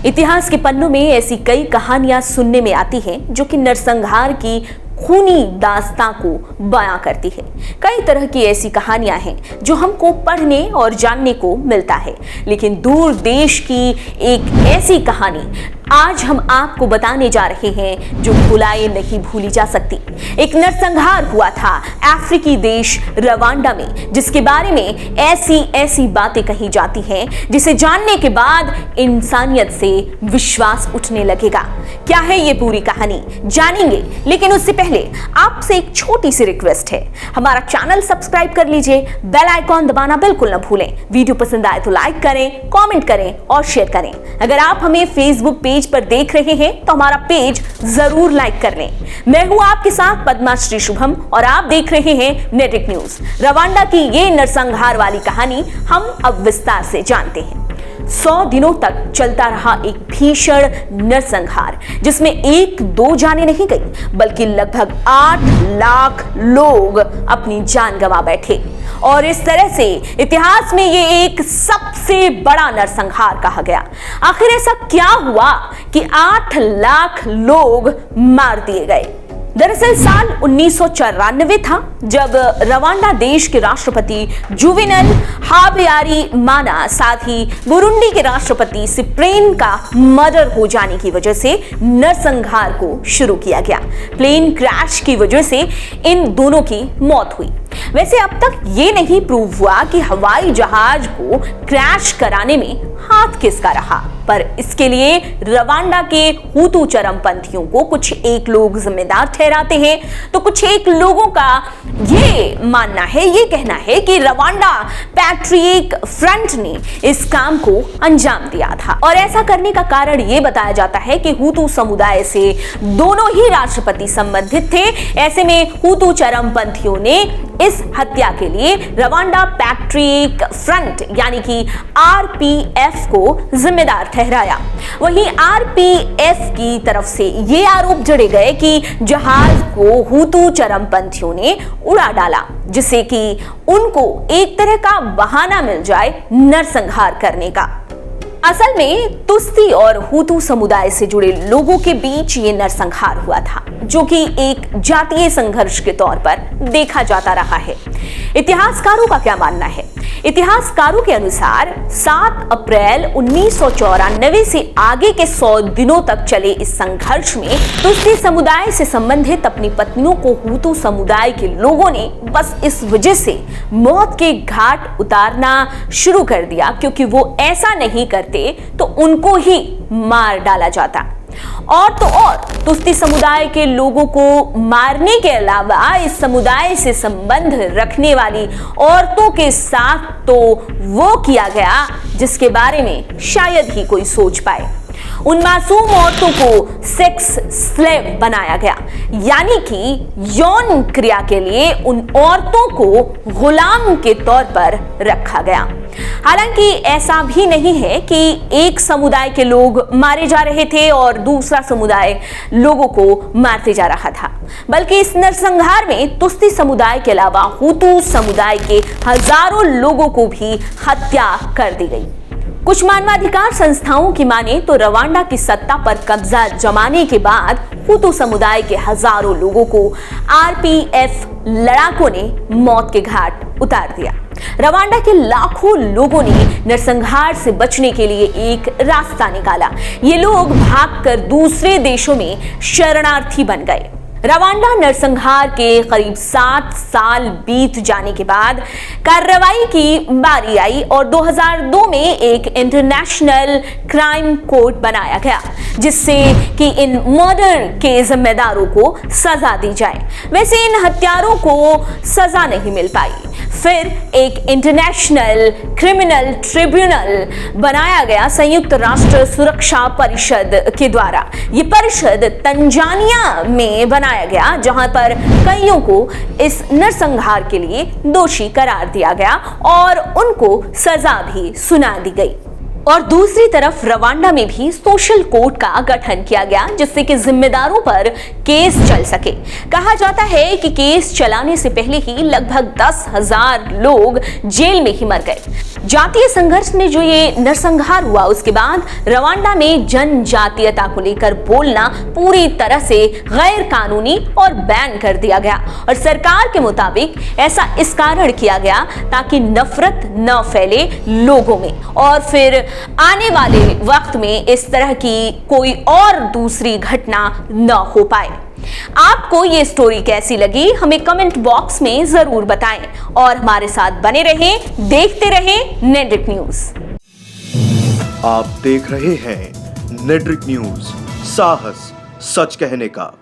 इतिहास के पन्नों में ऐसी कई कहानियां सुनने में आती हैं जो कि नरसंहार की खूनी दास्तां को बयां करती है। कई तरह की ऐसी कहानियां हैं जो हमको पढ़ने और जानने को मिलता है, लेकिन दूर देश की एक ऐसी कहानी आज हम आपको बताने जा रहे हैं जो भुलाए नहीं भूली जा सकती। एक नरसंहार हुआ था अफ्रीकी देश रवांडा में, जिसके बारे में ऐसी बातें कही जाती हैं जिसे जानने के बाद इंसानियत से विश्वास उठने लगेगा। क्या है ये पूरी कहानी, जानेंगे, लेकिन उससे पहले आपसे एक छोटी सी रिक्वेस्ट है, हमारा चैनल सब्सक्राइब कर लीजिए, बेल आइकॉन दबाना बिल्कुल न भूलें। वीडियो पसंद आए तो लाइक करें, कमेंट करें और शेयर करें। अगर आप हमें फेसबुक पेज पर देख रहे हैं तो हमारा पेज जरूर लाइक कर लें। मैं हूं आपके साथ पद्माश्री शुभम और आप देख रहे हैं नेटिक न्यूज। रवांडा की ये नरसंहार वाली कहानी हम अब विस्तार से जानते हैं। 100 दिनों तक चलता रहा एक भीषण नरसंहार, जिसमें 1-2 जाने नहीं गई बल्कि लगभग 8 लाख लोग अपनी जान गंवा बैठे। और इस तरह से इतिहास में ये एक सबसे बड़ा नरसंहार कहा गया। आखिर ऐसा क्या हुआ कि 8 लाख लोग मार दिए गए? दरअसल साल 1994 था जब रवांडा देश के राष्ट्रपति जुवेनल हाब्यारीमाना साथ ही बुरुंडी के राष्ट्रपति सिप्रेन का मर्डर हो जाने की वजह से नरसंहार को शुरू किया गया। प्लेन क्रैश की वजह से इन दोनों की मौत हुई। वैसे अब तक ये नहीं प्रूव हुआ कि हवाई जहाज को क्रैश कराने में हाथ किसका रहा, पर इसके लिए रवांडा के हुतू चरमपंथियों को कुछ एक लोग जिम्मेदार ठहराते हैं, तो कुछ एक लोगों का ये मानना है, ये कहना है कि रवांडा पैट्रियट फ्रंट ने इस काम को अंजाम दिया था। और ऐसा करने का कारण ये बताया जाता है कि हुतू समुदाय से दोनों ही राष्ट्रपति संबंधित थे। ऐसे में हुतू चरमपंथियों ने इस हत्या के लिए रवांडा पैट्रियट फ्रंट यानी कि आरपीएफ को जिम्मेदार ठहराया। वहीं आरपीएफ की तरफ से ये आरोप जड़े गए कि जहाज को हुतू चरमपंथियों ने उड़ा डाला, जिससे कि उनको एक तरह का बहाना मिल जाए नरसंहार करने का। असल में तुस्ती और हुतू समुदाय से जुड़े लोगों के बीच ये नरसंहार हुआ था, जो कि एक जातीय संघर्ष के तौर पर देखा जाता रहा है। इतिहासकारों का क्या मानना है? इतिहासकारों के अनुसार 7 अप्रैल 1994 से आगे के 100 दिनों तक चले इस संघर्ष में तुस्ती समुदाय से संबंधित अपनी पत्नियों को हुतू समुदाय के लोगों ने बस इस वजह से मौत के घाट उतारना शुरू कर दिया क्योंकि वो ऐसा नहीं करते तो उनको ही मार डाला जाता। और तो और तुस्ती समुदाय के लोगों को मारने के अलावा इस समुदाय से संबंध रखने वाली औरतों के साथ तो वो किया गया जिसके बारे में शायद ही कोई सोच पाए। उन मासूम औरतों को सेक्स स्लेव बनाया गया, यानी कि यौन क्रिया के लिए उन औरतों को गुलाम के तौर पर रखा गया। हालांकि ऐसा भी नहीं है कि एक समुदाय के लोग मारे जा रहे थे और दूसरा समुदाय लोगों को मारते जा रहा था, बल्कि इस नरसंहार में तुस्ती समुदाय के अलावा हुतू समुदाय के हजारों लोगों को भी हत्या कर दी गई। कुछ मानवाधिकार संस्थाओं की माने तो रवांडा की सत्ता पर कब्जा जमाने के बाद हुतू समुदाय के हजारों लोगों को आरपीएफ लड़ाकों ने मौत के घाट उतार दिया। रवांडा के लाखों लोगों ने नरसंहार से बचने के लिए एक रास्ता निकाला। ये लोग भागकर दूसरे देशों में शरणार्थी बन गए। रवांडा नरसंहार के करीब 7 साल बीत जाने के बाद कार्रवाई की बारी आई और 2002 में एक इंटरनेशनल क्राइम कोर्ट बनाया गया, जिससे कि इन मर्डर के जिम्मेदारों को सजा दी जाए। वैसे इन हत्यारों को सजा नहीं मिल पाई। फिर एक इंटरनेशनल क्रिमिनल ट्रिब्यूनल बनाया गया संयुक्त राष्ट्र सुरक्षा परिषद के द्वारा। ये परिषद तंजानिया में बनाया गया, जहां पर कईयों को इस नरसंहार के लिए दोषी करार दिया गया और उनको सजा भी सुना दी गई। और दूसरी तरफ रवांडा में भी सोशल कोर्ट का गठन किया गया, जिससे कि जिम्मेदारों पर केस चल सके। कहा जाता है कि केस चलाने से पहले ही लगभग 10,000 लोग जेल में ही मर गए। जातीय संघर्ष में जो ये नरसंहार हुआ, उसके बाद रवांडा में जनजातीयता को लेकर बोलना पूरी तरह से गैर कानूनी और बैन कर दिया गया। और सरकार के मुताबिक ऐसा इस कारण किया गया ताकि नफरत न फैले लोगों में और फिर आने वाले वक्त में इस तरह की कोई और दूसरी घटना न हो पाए। आपको ये स्टोरी कैसी लगी हमें कमेंट बॉक्स में जरूर बताएं और हमारे साथ बने रहें, देखते रहें नेड्रिक न्यूज। आप देख रहे हैं नेड्रिक न्यूज, साहस सच कहने का।